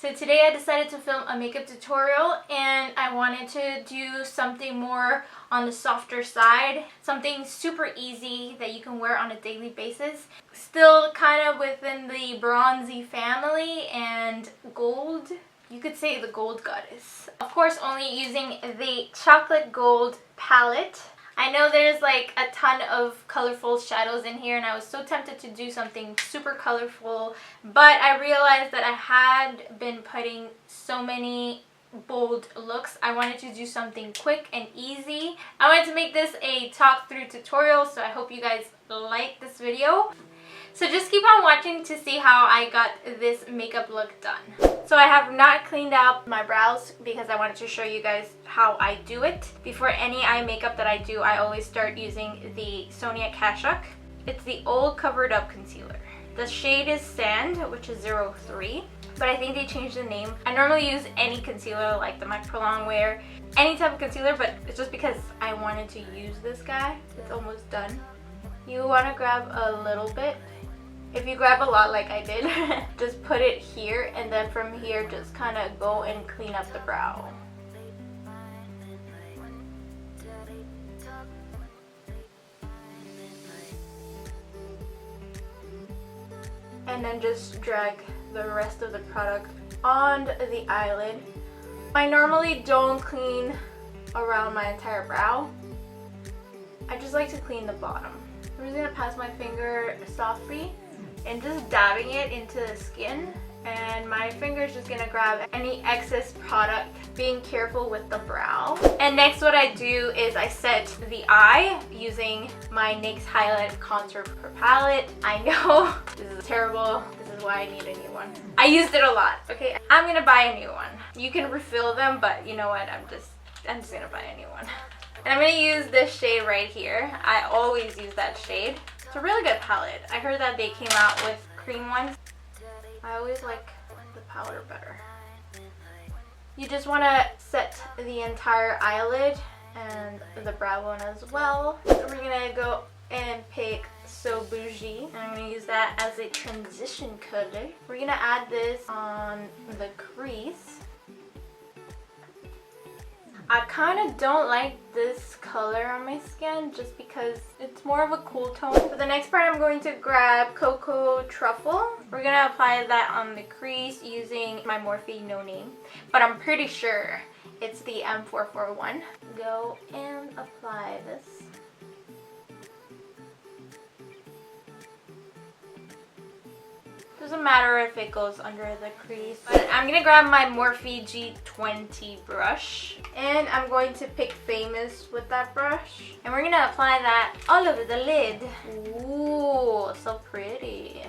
So today I decided to film a makeup tutorial and I wanted to do something more on the softer side. Something super easy that you can wear on a daily basis. Still kind of within the bronzy family and gold. You could say the gold goddess. Of course, only using the chocolate gold palette. I know there's like a ton of colorful shadows in here and I was so tempted to do something super colorful, but I realized that I had been putting so many bold looks. I wanted to do something quick and easy. I wanted to make this a talk through tutorial, so I hope you guys like this video. So just keep on watching to see how I got this makeup look done. So I have not cleaned out my brows because I wanted to show you guys how I do it. Before any eye makeup that I do, I always start using the Sonia Kashuk. It's the old covered up concealer. The shade is Sand, which is 03, but I think they changed the name. I normally use any concealer like the Micro Longwear, any type of concealer, but it's just because I wanted to use this guy. It's almost done. You want to grab a little bit. If you grab a lot like I did, just put it here and then from here just kind of go and clean up the brow. And then just drag the rest of the product on the eyelid. I normally don't clean around my entire brow. I just like to clean the bottom. I'm just going to pass my finger softly and just dabbing it into the skin, and my finger is just gonna grab any excess product, being careful with the brow. And next what I do is I set the eye using my NYX Highlight Contour Palette. I know this is terrible, this is why I need a new one. I used it a lot, okay? I'm gonna buy a new one. You can refill them, but you know what, I'm just gonna buy a new one. And I'm gonna use this shade right here. I always use that shade. It's a really good palette. I heard that they came out with cream ones. I always like the powder better. You just want to set the entire eyelid and the brow bone as well. So we're going to go and pick So Boujee. And I'm going to use that as a transition color. We're going to add this on the crease. I kind of don't like this color on my skin just because it's more of a cool tone. For the next part, I'm going to grab Cocoa Truffle. We're going to apply that on the crease using my Morphe No Name, but I'm pretty sure it's the M441. Go and apply this. Doesn't matter if it goes under the crease. But I'm going to grab my Morphe G20 brush. And I'm going to pick Famous with that brush. And we're going to apply that all over the lid. Ooh, so pretty.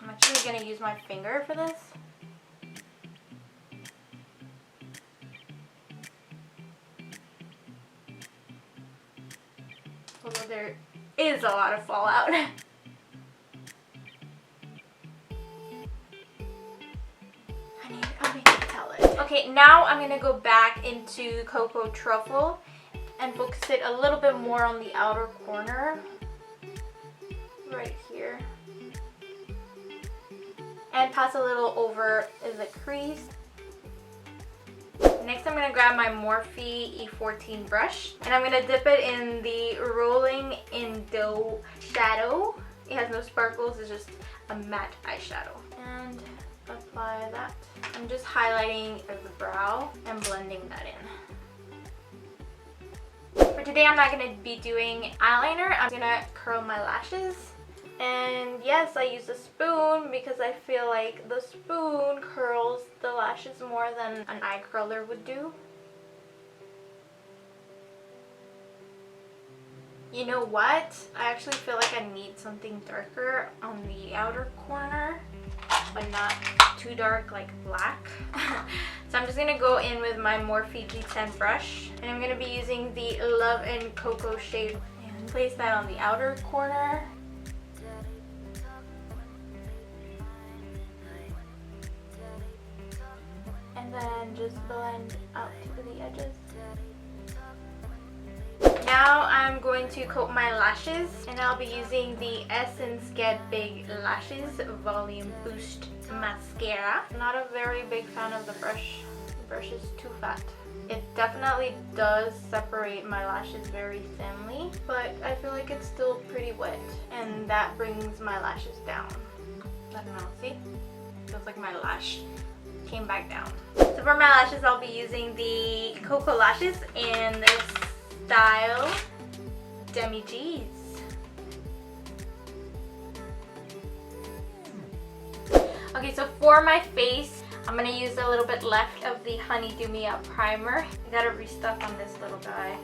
I'm actually going to use my finger for this. Although there is a lot of fallout. I need to tell it. Okay, now I'm going to go back into Cocoa Truffle and focus it a little bit more on the outer corner. Right here. And pass a little over the crease. Next, I'm going to grab my Morphe E14 brush and I'm going to dip it in the Rollin'In Dough shadow. It has no sparkles, it's just a matte eyeshadow. And apply that. I'm just highlighting the brow and blending that in. For today, I'm not going to be doing eyeliner. I'm going to curl my lashes. And yes, I use a spoon because I feel like the spoon curls the lashes more than an eye curler would do. You know what? I actually feel like I need something darker on the outer corner, but not too dark like black. So I'm just going to go in with my Morphe G10 brush and I'm going to be using the Love and Cocoa shade and place that on the outer corner. And then just blend out to the edges. Now I'm going to coat my lashes, and I'll be using the Essence Get Big Lashes Volume Boost Mascara. Not a very big fan of the brush. The brush is too fat. It definitely does separate my lashes very thinly, but I feel like it's still pretty wet, and that brings my lashes down. I don't know, see? Feels like my lash came back down. So for my lashes, I'll be using the Cocoa Lashes in this style Demi G's. Okay, so for my face, I'm gonna use a little bit left of the Honey Do Me Up primer. I gotta restuff on this little guy.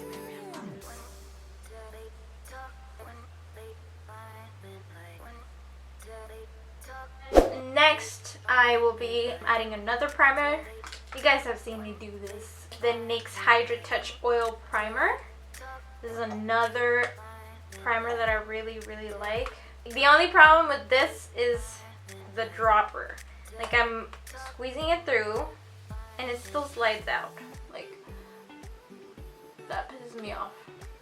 Next, I will be adding another primer. You guys have seen me do this. The NYX Hydra Touch Oil Primer. This is another primer that I really like. The only problem with this is the dropper. Like, I'm squeezing it through and it still slides out. Like, that pisses me off.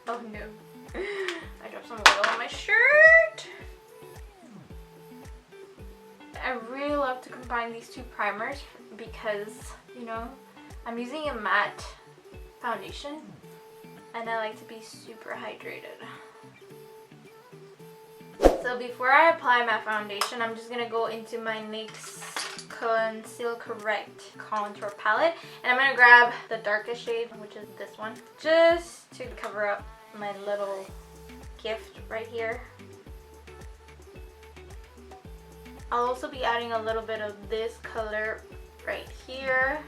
Oh no. I dropped some oil on my shirt. I really love to combine these two primers because, you know, I'm using a matte foundation and I like to be super hydrated. So before I apply my foundation, I'm just going to go into my NYX Conceal Correct Contour Palette, and I'm going to grab the darkest shade, which is this one, just to cover up my little gift right here. I'll also be adding a little bit of this color right here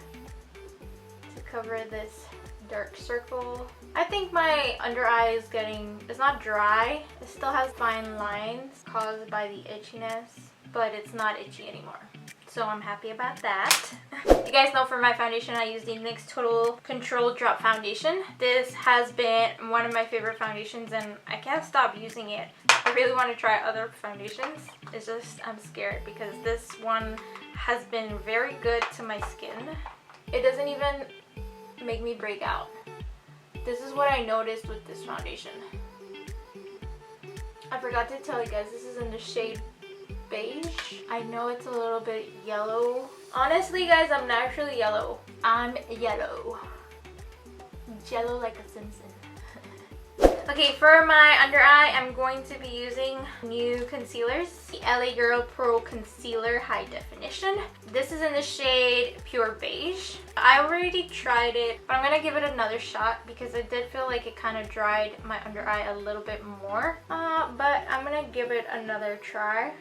to cover this dark circle. I think my under eye is it's not dry. It still has fine lines caused by the itchiness, but it's not itchy anymore. So I'm happy about that. You guys know for my foundation, I use the NYX Total Control Drop Foundation. This has been one of my favorite foundations and I can't stop using it. I really want to try other foundations. It's just I'm scared because this one has been very good to my skin. It doesn't even make me break out. This is what I noticed with this foundation. I forgot to tell you guys, this is in the shade Beige. I know it's a little bit yellow. Honestly guys, I'm naturally yellow. I'm yellow. Jello like a Simpson. Okay, for my under eye, I'm going to be using new concealers. The LA Girl Pro Concealer High Definition. This is in the shade Pure Beige. I already tried it, but I'm going to give it another shot because I did feel like it kind of dried my under eye a little bit more. But I'm going to give it another try.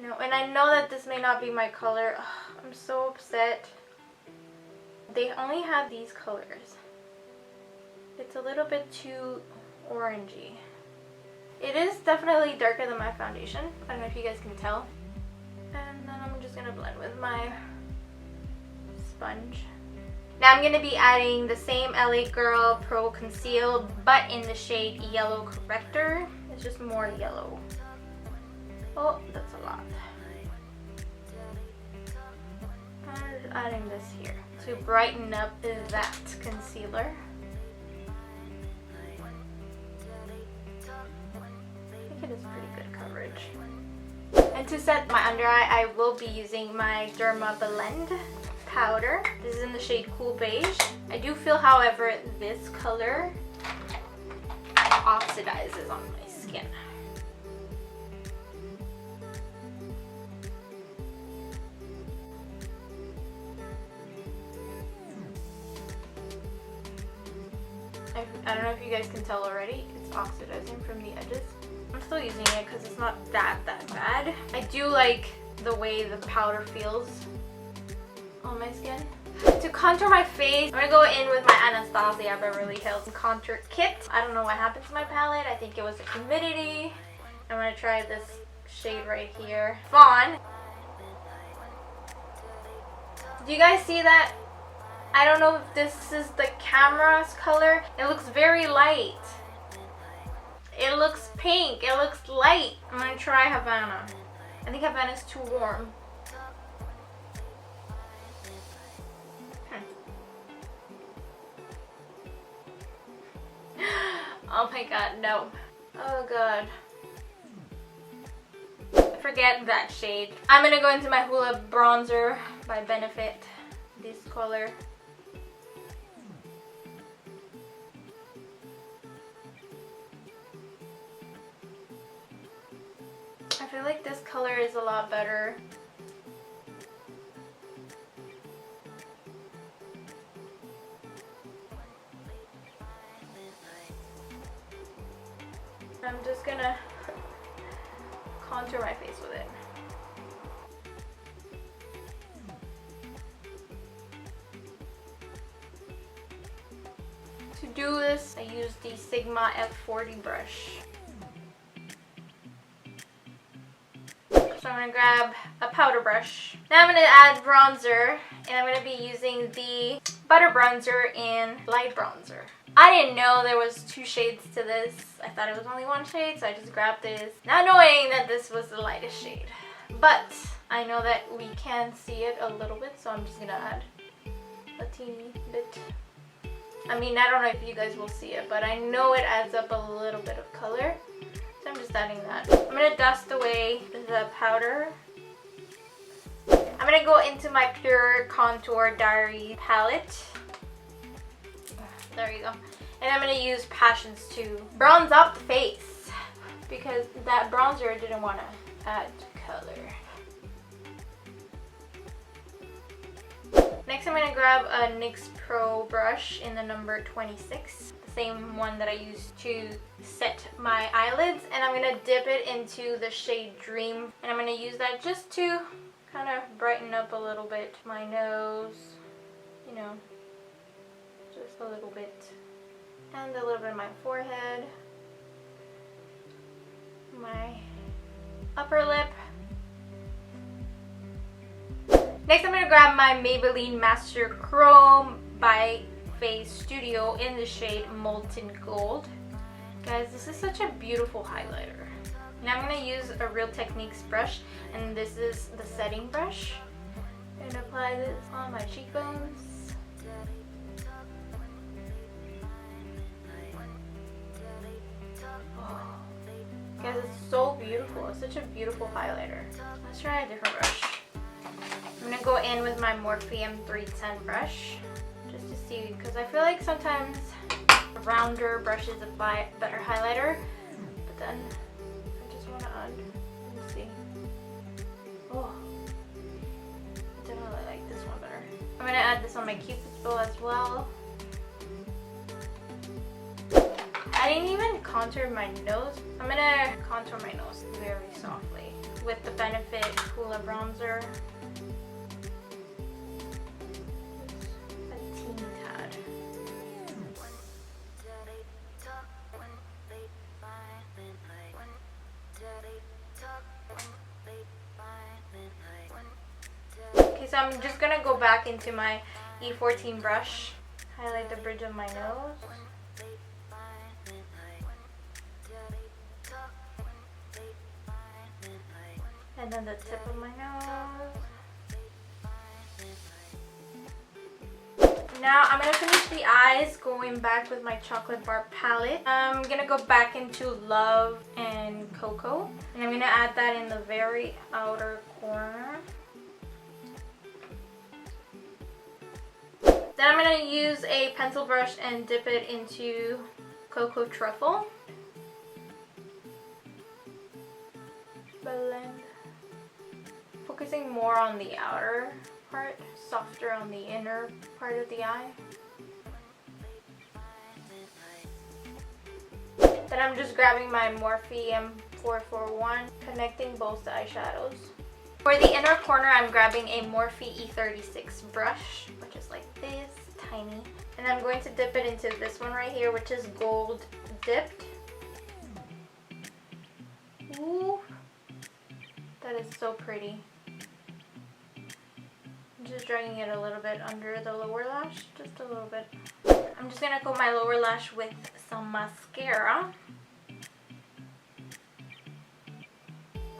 No, and I know that this may not be my color. Ugh, I'm so upset. They only have these colors. It's a little bit too orangey. It is definitely darker than my foundation. I don't know if you guys can tell. And then I'm just gonna blend with my sponge. Now I'm gonna be adding the same LA Girl Pro Conceal, but in the shade Yellow Corrector. It's just more yellow. Oh, that's a lot. I'm just adding this here to brighten up that concealer. It is pretty good coverage. And to set my under eye, I will be using my Derma Blend powder. This is in the shade Cool Beige. I do feel, however, this color oxidizes on my skin. I don't know if you guys can tell already, it's oxidizing from the edges. I'm still using it because it's not that bad. I do like the way the powder feels on my skin. To contour my face, I'm going to go in with my Anastasia Beverly Hills Contour Kit. I don't know what happened to my palette. I think it was the humidity. I'm going to try this shade right here. Fawn. Do you guys see that? I don't know if this is the camera's color. It looks very light. It looks pink. It looks light. I'm going to try Havana. I think Havana is too warm. Oh my god, no. Oh god. Forget that shade. I'm gonna go into my Hoola bronzer by Benefit. This color. I feel like this color is a lot better. I'm just gonna contour my face with it. To do this, I use the Sigma F40 brush. So I'm gonna grab a powder brush. Now I'm gonna add bronzer, and I'm gonna be using the Butter Bronzer in Light Bronzer. I didn't know there was 2 shades to this. I thought it was only 1 shade, so I just grabbed this, not knowing that this was the lightest shade. But I know that we can see it a little bit, so I'm just gonna add a teeny bit. I mean, I don't know if you guys will see it, but I know it adds up a little bit of color. So I'm just adding that. I'm gonna dust away the powder. I'm gonna go into my Pure Contour Diary palette. There you go. And I'm gonna use Passions to bronze up the face because that bronzer didn't want to add color. Next, I'm gonna grab a NYX Pro brush in the number 26, the same one that I used to set my eyelids, and I'm gonna dip it into the shade Dream, and I'm gonna use that just to kind of brighten up a little bit my nose, you know, just a little bit, and a little bit of my forehead, my upper lip. Next, I'm going to grab my Maybelline Master Chrome by Face Studio in the shade Molten Gold. Guys, this is such a beautiful highlighter. Now I'm going to use a Real Techniques brush, and this is the setting brush. I'm going to apply this on my cheekbones. Oh. Guys, it's so beautiful. It's such a beautiful highlighter. Let's try a different brush. I'm going to go in with my Morphe M310 brush just to see, because I feel like sometimes rounder brushes apply better highlighter, but then I just want to add, let's see. Oh, I definitely like this one better. I'm going to add this on my Cupid's bow as well. I didn't even contour my nose. I'm going to contour my nose very softly with the Benefit Hoola bronzer. Okay, so I'm just gonna go back into my E14 brush, highlight the bridge of my nose. And then the tip of my nose. Now I'm going to finish the eyes going back with my Chocolate Bar palette. I'm going to go back into Love and Cocoa. And I'm going to add that in the very outer corner. Then I'm going to use a pencil brush and dip it into Cocoa Truffle. Blend. Focusing more on the outer part, softer on the inner part of the eye. Then I'm just grabbing my Morphe M441, connecting both the eyeshadows. For the inner corner, I'm grabbing a Morphe E36 brush, which is like this, tiny. And I'm going to dip it into this one right here, which is gold dipped. Ooh, that is so pretty. I'm just dragging it a little bit under the lower lash, just a little bit. I'm just going to coat my lower lash with some mascara.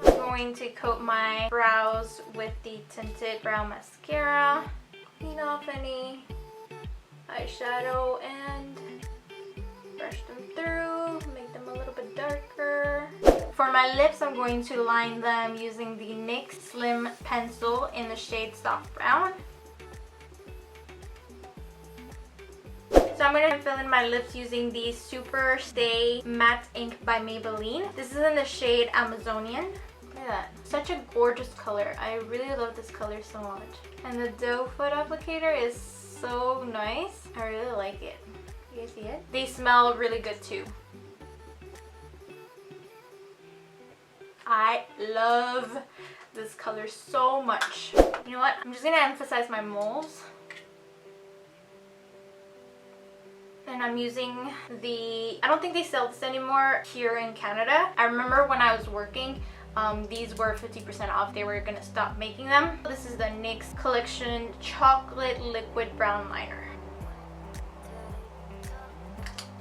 I'm going to coat my brows with the tinted brow mascara. Clean off any eyeshadow and brush them through. my lips, I'm going to line them using the NYX Slim Pencil in the shade Soft Brown. So I'm going to fill in my lips using the Super Stay Matte Ink by Maybelline. This is in the shade Amazonian. Look at that. Such a gorgeous color. I really love this color so much. And the doe foot applicator is so nice. I really like it. You guys see it? They smell really good too. I love this color so much. You know what? I'm just going to emphasize my moles. And I'm using the, I don't think they sell this anymore here in Canada. I remember when I was working, these were 50% off. They were gonna stop making them. This is the NYX Collection Chocolate Liquid Brown Liner.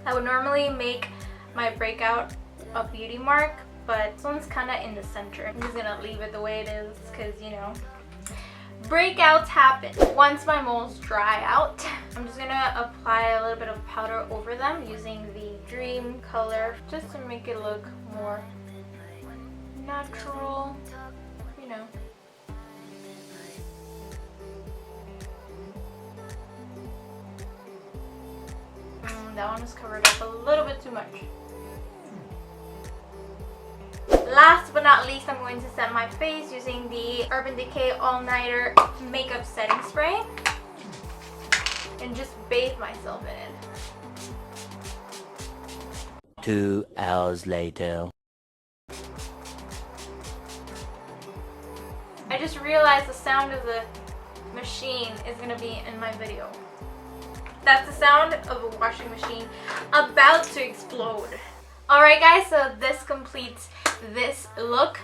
I would normally make my breakout a beauty mark, but this one's kind of in the center. I'm just gonna leave it the way it is because, you know, breakouts happen. Once my moles dry out, I'm just gonna apply a little bit of powder over them using the Dream color just to make it look more natural, you know. That one is covered up a little bit too much. Last but not least, I'm going to set my face using the Urban Decay All Nighter Makeup Setting Spray and just bathe myself in it. 2 hours later. I just realized the sound of the machine is going to be in my video. That's the sound of a washing machine about to explode. Alright guys, so this completes this look.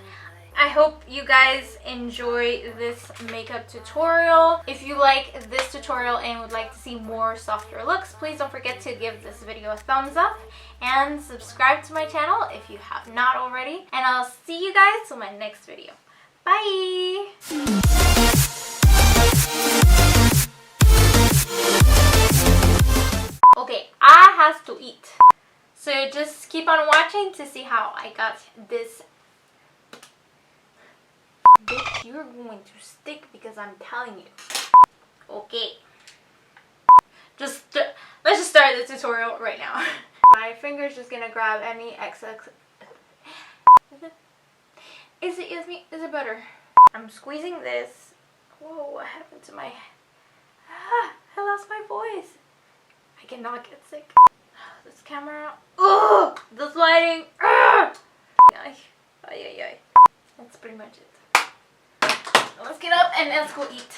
I hope you guys enjoy this makeup tutorial. If you like this tutorial and would like to see more softer looks, please don't forget to give this video a thumbs up and subscribe to my channel if you have not already. And I'll see you guys in my next video. Bye! Okay, I have to eat. So just keep on watching to see how I got this. Bitch, you're going to stick because I'm telling you. Okay. Let's just start the tutorial right now. My finger's just gonna grab any excess. Is it Yesmy? Is it better? I'm squeezing this. Whoa, what happened to my... I lost my voice. I cannot get sick. This camera. Ugh! This lighting. Ugh! Ay, ay, ay, ay. That's pretty much it. Let's get up and let's go eat.